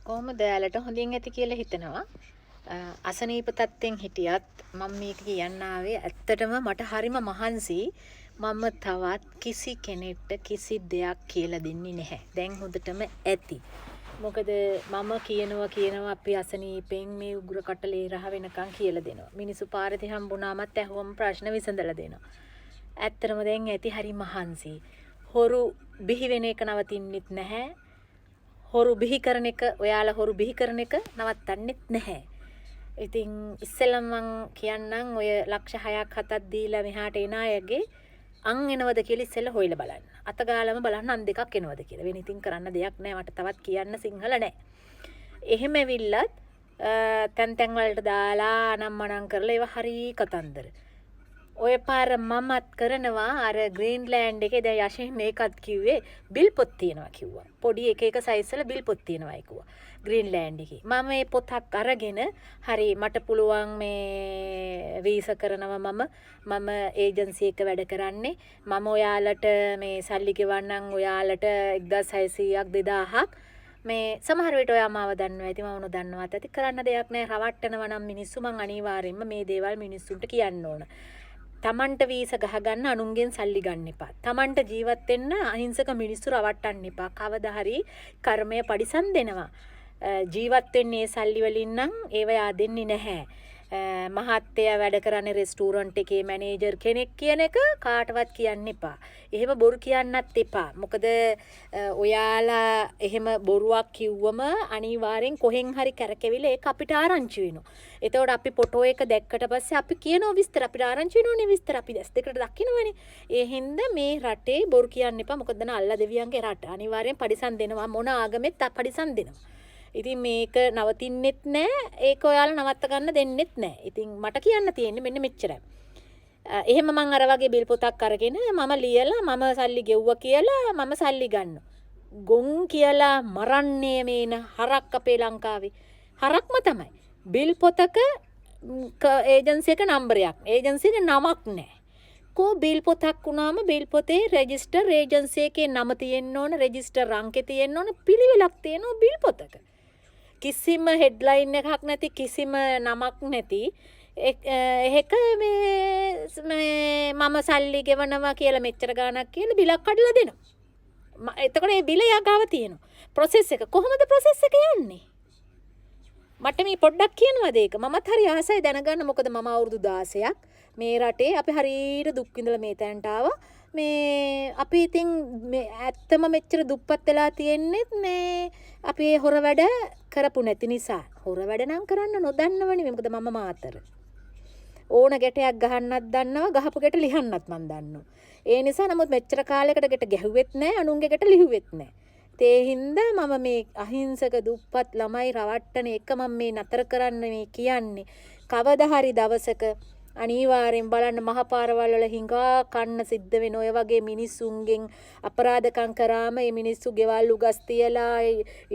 කොහොමද ඔයාලට හොඳින් ඇති කියලා හිතනවා. අසනීප තත්ත්වෙන් හිටියත් මම මේක කියන්න ආවේ ඇත්තටම මට හරිම මහන්සි. මම තවත් කිසි කෙනෙක්ට කිසි දෙයක් කියලා දෙන්නේ නැහැ. දැන් හොඳටම ඇති. මොකද මම කියනවා අපි අසනීපෙන් මේ උගුර කටලේ රහ වෙනකන් කියලා දෙනවා. මිනිස්සු පාරේ හම්බුනාමත් ඇහුවම ප්‍රශ්න විසඳලා දෙනවා. ඇත්තටම දැන් ඇති හරි මහන්සි. හොරු බිහි වෙන එක නවතින්නෙත් නැහැ. හොරු බිහි කරන එක ඔයාලා හොරු බිහි කරන එක නවත්තන්නෙත් නැහැ. ඉතින් ඉස්සෙල්ලම මං කියන්නම් ඔය ලක්ෂ 6ක් 7ක් දීලා මෙහාට එන අයගේ අන් එනවද කියලා ඉස්සෙල්ලා හොයලා බලන්න. අත ගාලම බලන්න අන් දෙකක් එනවද කියලා. වෙන ඉතින් කරන්න දෙයක් නැහැ. මට තවත් කියන්න සිංහල නැහැ. එහෙම ඇවිල්ලත් තැන් වලට දාලා අනම්මනම් කරලා ඒව හරි කතන්දර. ඔය පාර මමත් කරනවා අර ග්‍රීන්ලෑන්ඩ් එකේ දැන් යෂෙන් මේකත් කිව්වේ බිල් පොත් තියනවා කිව්වා. පොඩි එක සයිස් වල බිල් පොත් තියනවා කිව්වා. ග්‍රීන්ලෑන්ඩ් එකේ. මම මේ පොතක් අරගෙන හරි මට පුළුවන් මේ වීසා කරනවා මම ඒජන්සි එක වැඩ කරන්නේ. මම ඔයාලට මේ සල්ලි ගෙවන්නම් ඔයාලට 1600ක් 2000ක් මේ සමහර විට ඔයා මාව දන්නවා ඇති මම නොදන්නවත් ඇති කරන්න දෙයක් නැහැ. රවට්ටනවා නම් මිනිස්සු මං අනිවාර්යෙන්ම මේ දේවල් මිනිස්සුන්ට කියන්න ඕන. තමන්ට වීසා ගහගන්න අනුන්ගෙන් සල්ලි ගන්න එපා. තමන්ට ජීවත් වෙන්න අහිංසක මිනිස්සු රවට්ටන්න එපා. කවදා හරි කර්මය පරිසම් දෙනවා. ජීවත් වෙන්නේ සල්ලි වලින් නම් ඒව yaadෙන්නේ නැහැ. මහත්තයා වැඩ කරන්නේ රෙස්ටෝරන්ට් එකේ මැනේජර් කෙනෙක් කියන එක කාටවත් කියන්න එපා. එහෙම බොරු කියන්නත් එපා. මොකද ඔයාලා එහෙම බොරුවක් කිව්වම අනිවාර්යෙන් කොහෙන් හරි කැරකෙවිල ඒක අපිට ආරංචි වෙනවා. එතකොට අපි ෆොටෝ එක දැක්කට පස්සේ අපි කියනවා විස්තර අපිට ආරංචි වෙනෝනේ විස්තර අපි දැස් දෙකට දකින්නවනේ. ඒ හින්දා මේ රටේ බොරු කියන්න එපා. මොකද දන අල්ලා දෙවියන්ගේ රට. අනිවාර්යෙන් පරිසම් දෙනවා මොන ආගමෙත් පරිසම් දෙනවා. ඉතින් මේක නවතින්නෙත් නෑ. ඒක ඔයාලා නවත්ත ගන්න දෙන්නෙත් නෑ. ඉතින් මට කියන්න තියෙන්නේ මෙන්න මෙච්චරයි. එහෙම මං අර වගේ බිල් පොතක් අරගෙන මම ලියලා මම සල්ලි ගෙව්වා කියලා මම සල්ලි ගන්නවා. ගොන් කියලා මරන්නේ මේන හරක් අපේ ලංකාවේ. හරක්ම තමයි. බිල් පොතක ඒජන්සි එක නම්බරයක්. ඒජන්සි එක නමක් නෑ. කෝ බිල් පොතක් වුණාම බිල් පොතේ රෙජිස්ටර් ඒජන්සි එකේ නම තියෙන්න ඕන, රෙජිස්ටර් අංකේ තියෙන්න ඕන, පිළිවෙලක් තියෙනවා බිල් පොතක. කිසිම හෙඩ්ලයින් එකක් නැති කිසිම නමක් නැති ඒක මේ මම සල්ලි ගෙවනවා කියලා මෙච්චර ගාණක් කියලා බිලක් කඩලා දෙනවා. එතකොට මේ බිල යගාව තියෙනවා. ප්‍රොසෙස් එක කොහොමද ප්‍රොසෙස් එක යන්නේ? මට මේ පොඩ්ඩක් කියනවාද ඒක? මමත් හරි ආසයි දැනගන්න. මොකද මම අවුරුදු 16ක් මේ රටේ අපි හරියට දුක් විඳලා මේ තැනට ආවා. මේ අපි ඉතින් මේ ඇත්තම මෙච්චර දුප්පත් වෙලා තියෙන්නේ මේ අපි හොර වැඩ කරපු නැති නිසා. හොර වැඩ නම් කරන්න නොදන්නවනේ. මොකද මම මාතර. ඕන ගැටයක් ගහන්නත් දන්නවා, ගහපු ගැට ලිහන්නත් මන් දන්නවා. ඒ නිසා නමුත් මෙච්චර කාලයකට ගැට ගැහුවෙත් නැහැ, අනුන්ගේ ගැට ලිහුවෙත් නැහැ. ඒ හින්දා මම මේ අහිංසක දුප්පත් ළමයි රවට්ටන එක මම මේ නතර කරන්න මේ කියන්නේ. කවදා හරි දවසක අනිවාර්යෙන් බලන්න මහ පාරවල් වල හිඟා කන්න සිද්ධ වෙන ඔය වගේ මිනිස්සුන්ගෙන් අපරාධකම් කරාම මේ මිනිස්සු ගෙවල් උගස් තියලා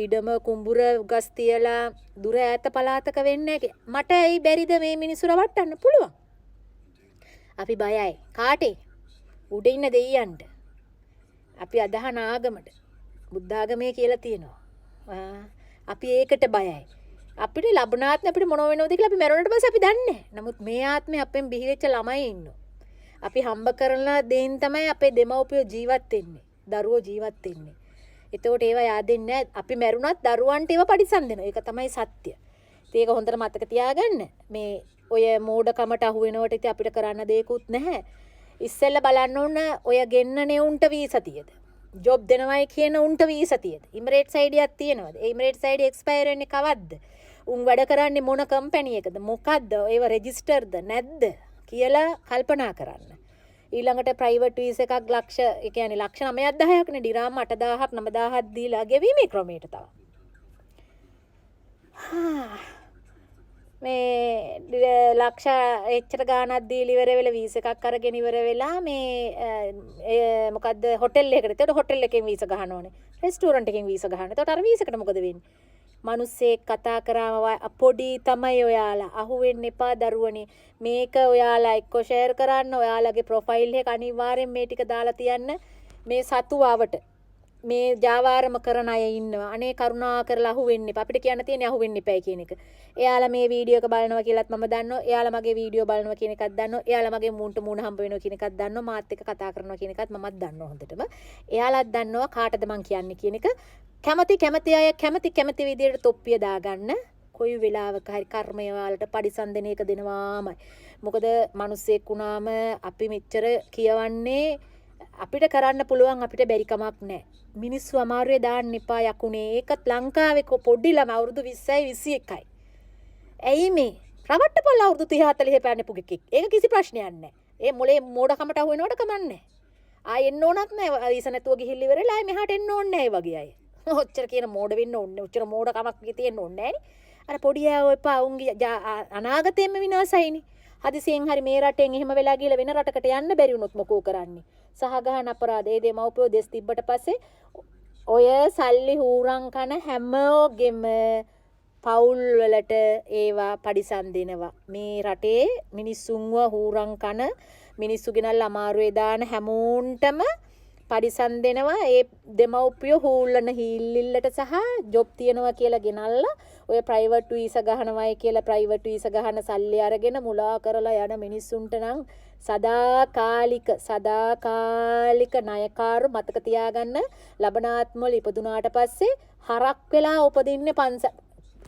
ඉඩම කුඹුර උගස් තියලා දුර ඈත පළාතක වෙන්නේ නැහැ. මට ඇයි බැරිද මේ මිනිස්සු රවට්ටන්න පුළුවන්? අපි බයයි. කාටේ? උඩ ඉන්න දෙයියන්ට. අපි අදහන ආගමට. බුද්ධ ආගමේ කියලා තියෙනවා. අපි ඒකට බයයි. අපිට ලබනාත්ම අපිට මොන වෙනවද කියලා අපි මැරුණට පස්සේ අපි දන්නේ නැහැ. නමුත් මේ ආත්මේ අපෙන් බිහි වෙච්ච ළමයි ඉන්නවා. අපි හම්බ කරන දේන් තමයි අපේ දෙමව්පියෝ ජීවත් වෙන්නේ. දරුවෝ ජීවත් වෙන්නේ. ඒතකොට ඒවා yaadෙන්නේ නැහැ. අපි මැරුණත් දරුවන්ට ඒවා පරිසම් දෙනවා. ඒක තමයි සත්‍ය. ඒක හොඳට මතක තියාගන්න. මේ ඔය මෝඩකමට අහු වෙනවට ඉතින් අපිට කරන්න දෙයක්වත් නැහැ. ඉස්සෙල්ලා බලන්න ඕන ඔය ගෙන්නනේ උන්ට වීසා තියද? ජොබ් දෙනවයි කියන උන්ට වීසා තියද? ඉමිරේට්ස් අයිඩියක් තියෙනවද? ඒ ඉමිරේට්ස් අයිඩි එක්ස්පයර් වෙන්නේ කවද්ද? උන් වැඩ කරන්නේ මොන කම්පැනි එකද? මොකද්ද? ඒව රෙජිස්ටර්ද නැද්ද කියලා කල්පනා කරන්න. ඊළඟට ප්‍රයිවට් වීසා එකක් ලක්ෂ ඒ කියන්නේ ලක්ෂ 9ක් 10ක් නේ ඩිරාම් 8000ක් 9000ක් දීලා ගෙවීමේ ක්‍රමයට තව. මේ ලක්ෂ එච්චර ගාණක් දීලා ඉවර වෙලා වීසා එකක් අරගෙන ඉවර වෙලා මේ මොකද්ද හොටෙල් එකකට. ඒතකොට හොටෙල් එකෙන් වීසා ගහන්න ඕනේ. රෙස්ටෝරන්ට් එකෙන් වීසා ගහන්න. ඒතකොට අර වීසා එකට මොකද වෙන්නේ? මිනිස්සෙක් කතා කරාම පොඩි තමයි ඔයාලා අහුවෙන්න එපා දරුවනේ. මේක ඔයාලා එක්ක ෂෙයාර් කරන්න. ඔයාලගේ ප්‍රොෆයිල් එක අනිවාර්යෙන් මේ ටික දාලා තියන්න මේ සතුවාවට. මේ ජාවාරම කරන අය ඉන්නවා. අනේ කරුණා කරලා අහු වෙන්න එපා. අපිට කියන්න තියෙන්නේ අහු වෙන්න එපයි කියන එක. එයාලා මේ වීඩියෝ එක බලනවා කියලාත් මම දන්නවා. එයාලා මගේ වීඩියෝ බලනවා කියන එකත් දන්නවා. එයාලා මගේ මූණට මූණ හම්බ වෙනවා කියන එකත් දන්නවා. මාත් එක්ක කතා කරනවා කියන එකත් මමත් දන්නවා හොඳටම. එයාලාත් දන්නවා කාටද මං කියන්නේ කියන එක. කැමති අය කැමති විදියට තොප්පිය දාගන්න. කොයි වෙලාවක හරි කර්මය වලට පරිසම් දෙන එක දෙනවාමයි. මොකද මිනිස්සෙක් වුණාම අපි මෙච්චර කියවන්නේ අපිට කරන්න පුළුවන් අපිට බැරි කමක් නැහැ. මිනිස්සු අමාරුවේ දාන්න එපා යකුනේ. ඒකත් ලංකාවේ පොඩි ළම අවුරුදු 20යි 21යි. ඇයි මේ? රවට්ටපල්ල අවුරුදු 30 40 පැන්නේ පුගෙක්. ඒක කිසි ප්‍රශ්නයක් නැහැ. ඒ මොලේ මෝඩකමට අහු වෙනවට කමන්නේ. ආයෙ එන්න ඕනක් නැහැ. ඊස නැතුව ගිහිල්ල ඉවරලා ආයෙ මෙහාට එන්න ඕනේ නැහැ වගේ අය. ඔච්චර කියන මෝඩ වෙන්න ඕනේ. ඔච්චර මෝඩකමක් තියෙන්න ඕනේ නැහැ. අර පොඩි අය එපා උන්ගේ අනාගතයෙන්ම විනාශයිනේ. හදිසියෙන් හරි මේ රටෙන් එහෙම වෙලා ගිහලා වෙන රටකට යන්න බැරි වුණොත් මොකෝ කරන්නේ? සහගහන අපරාධ ඒ දෙමව්පියෝ දෙස් තිබ්බට පස්සේ ඔය සල්ලි හූරම් කන හැමෝගෙම පවුල් වලට ඒවා පරිසම් දෙනවා. මේ රටේ මිනිස්සුන්ව හූරම් කන මිනිස්සු ගෙනල්ලා අමාරුවේ දාන හැමෝන්ටම පරිසම් දෙනවා. ඒ දෙමව්පියෝ හූල්ලන හීල්ලිල්ලට සහ ජොබ් තියනවා කියලා ගෙනල්ලා ඔය ප්‍රයිවට් වීසා ගහනවායි කියලා ප්‍රයිවට් වීසා ගහන සල්ලි අරගෙන මුලා කරලා යන මිනිස්සුන්ට නම් සදාකාලික ණයකාරු මතක තියාගන්න. ලබනාත්මවල ඉපදුනාට පස්සේ හරක් වෙලා උපදින්නේ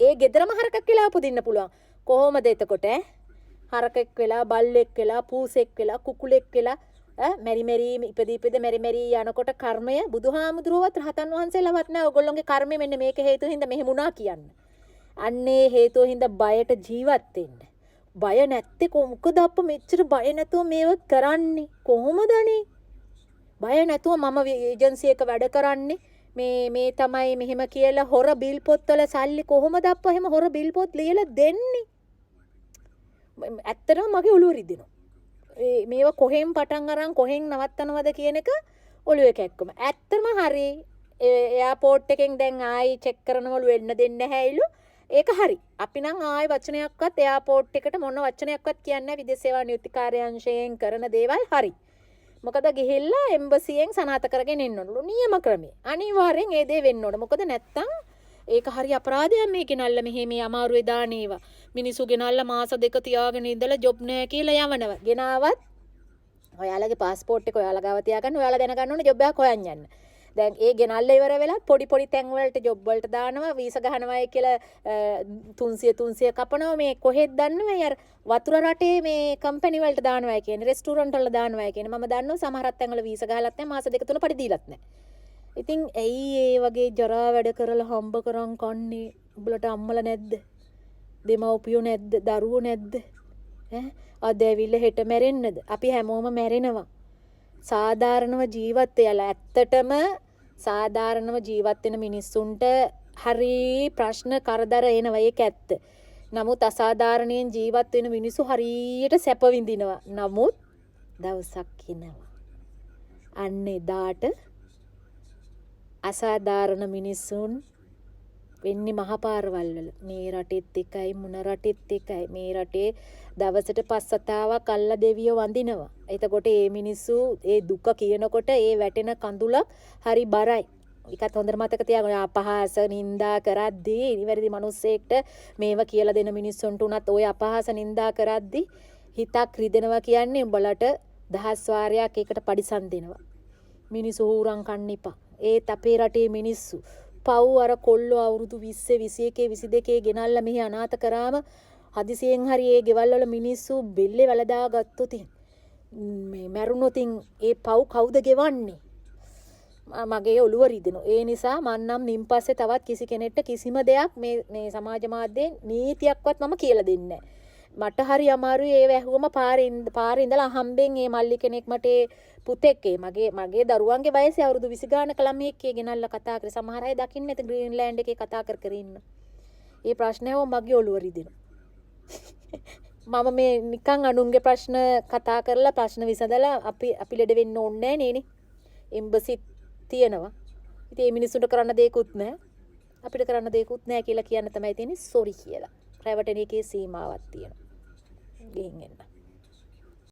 ඒ ගෙදරම හරකක් වෙලා උපදින්න පුළුවන්. කොහොමද එතකොට හරකෙක් වෙලා බල්ලෙක් වෙලා පූසෙක් වෙලා කුකුලෙක් වෙලා මෙරි ඉපදී මෙරි යනකොට කර්මය බුදුහාමුදුරුවවත් රහතන් වහන්සේලාවත් නෑ. ඔයගොල්ලෝගේ කර්මය මෙන්න මේක හේතු හින්දා මෙහෙම වුණා කියන්න. අන්නේ හේතුව හින්දා බයට ජීවත් වෙන්න. බය නැත්තේ මොකද අප්ප මෙච්චර බය නැතුව මේව කරන්නේ කොහොමද අනේ? බය නැතුව මම ඒජන්සි එක වැඩ කරන්නේ මේ තමයි මෙහෙම කියලා හොර බිල් පොත්වල සල්ලි කොහොමද අප්ප එහෙම හොර බිල් පොත් ලියලා දෙන්නේ? ඇත්තටම මගේ ඔළුව රිදෙනවා. මේවා කොහෙන් පටන් අරන් කොහෙන් නවත්තනවද කියන එක ඔළුවේ කැක්කම. ඇත්තම හරි එයාපෝට් එකෙන් දැන් ආයි චෙක් කරනවලු වෙන්න දෙන්නේ නැහැයිලු. ඒක හරි. අපි නම් ආයි වචනයක්වත් එයාපෝට් එකට මොන වචනයක්වත් කියන්නේ නැහැ. විදේශ සේවා නියුක්ති කාර්යාංශයෙන් කරන දේවල් හරි. මොකද ගිහිල්ලා එම්බසියෙන් සනාථ කරගෙන එන්න ඕනලු නියම ක්‍රමය. අනිවාර්යෙන් ඒ දේ වෙන්න ඕන. මොකද නැත්තම් ඒක හරි අපරාධයක් මේ ගෙනල්ලා මේ අමාරුවේ දාන ඒවා. මිනිස්සු ගෙනල්ලා මාස දෙක තියාගෙන ඉඳලා ජොබ් නැහැ කියලා යවනවා. ගෙනාවත් ඔයාලගේ පාස්පෝර්ට් එක ඔයාලා ගාව තියාගන්න. ඔයාලා දැනගන්න ඕනේ ජොබ් එකක් හොයන් යන්න. දැන් ඒ ගෙනල්ලා ඉවර වෙලා පොඩි තැන් වලට ජොබ් වලට දානවා වීසා ගහනවායි කියලා 300 කපනවා. මේ කොහෙද දන්නවයි අර වතුර රටේ මේ කම්පැනි වලට දානවායි කියන්නේ රෙස්ටුරන්ට් වල දානවායි කියන්නේ මම දන්නවා සමහරක් තැන් වල වීසා ගහලත් නැහැ මාස දෙක තුන පඩි දීලත් නැහැ. ඉතින් ඇයි ඒ වගේ ජරා වැඩ කරලා හම්බ කරන් කන්නේ? උඹලට අම්මලා නැද්ද? දෙමව්පියෝ නැද්ද? දරුවෝ නැද්ද? අද ඇවිල්ලා හෙට මැරෙන්නද? අපි හැමෝම මැරෙනවා. සාධාරණව ජීවත් වෙලා ඇත්තටම සාධාරණව ජීවත් වෙන මිනිස්සුන්ට හරි ප්‍රශ්න කරදර එනවා. ඒක ඇත්ත. නමුත් අසාධාරණයෙන් ජීවත් වෙන මිනිස්සු හරියට සැප විඳිනවා. නමුත් දවසක් එනවා. අන්න එදාට අසාධාරණ මිනිසුන් වෙන්නේ මහපාරවල් වල. මේ රටෙත් එකයි මොන රටෙත් එකයි. මේ රටේ දවසට 5 සතාවක් අල්ල දෙවියෝ වඳිනවා. එතකොට මේ මිනිස්සු ඒ දුක කියනකොට ඒ වැටෙන කඳුලක් හරි බරයි. ඒකත් හොඳට මතක තියාගන්න. අපහාස නින්දා කරද්දී නිවැරදි මිනිස්සෙක්ට මේව කියලා දෙන මිනිස්සුන්ට උනත් ওই අපහාස නින්දා කරද්දී හිතක් රිදෙනවා කියන්නේ උඹලට 10 වාරයක් ඒකට පරිසම් දෙනවා. මිනිස්සු හුරන් කන්න එපා. ඒත් අපේ රටේ මිනිස්සු පව් අර කොල්ලෝ අවුරුදු 20 21 22 ගෙනල්ලා මෙහි අනාථ කරාම හදිසියෙන් හරි ඒ ගෙවල් වල මිනිස්සු බෙල්ලේ වැලදා ගත්තොත් මේ මැරුණොතින් ඒ පව් කවුද ගෙවන්නේ? මගේ ඔළුව රිදෙනවා. ඒ නිසා මම නම් මින් පස්සේ තවත් කිසි කෙනෙක්ට කිසිම දෙයක් මේ සමාජ මාධ්‍යයෙන් නීතියක්වත් මම කියලා දෙන්නේ නැහැ. මට හරි අමාරුයි ඒ වැහුවම පාරේ ඉඳලා හම්බෙන් මේ මල්ලි කෙනෙක් මට පුතෙක් මගේ දරුවන්ගේ වයසේ අවුරුදු 20 ගානක ළමයෙක් ගෙනල්ලා කතා කරේ. සමහර අය දකින්න නැත ග්‍රීන්ලෑන්ඩ් එකේ කතා කර ඉන්න. මේ ප්‍රශ්නයව මගේ ඔළුව රිදෙනවා. මම මේ නිකන් අනුන්ගේ ප්‍රශ්න කතා කරලා ප්‍රශ්න විසඳලා අපි ලෙඩ වෙන්න ඕනේ නෑනේ. එම්බසි තියෙනවා. ඉතින් මේ මිනිස්සුන්ට කරන්න දෙයක්වත් නැහැ. අපිට කරන්න දෙයක්වත් නැහැ කියලා කියන්න තමයි තියෙන්නේ සෝරි කියලා. රැවටෙන එකේ සීමාවක් තියෙනවා. ගිහින් එන්න.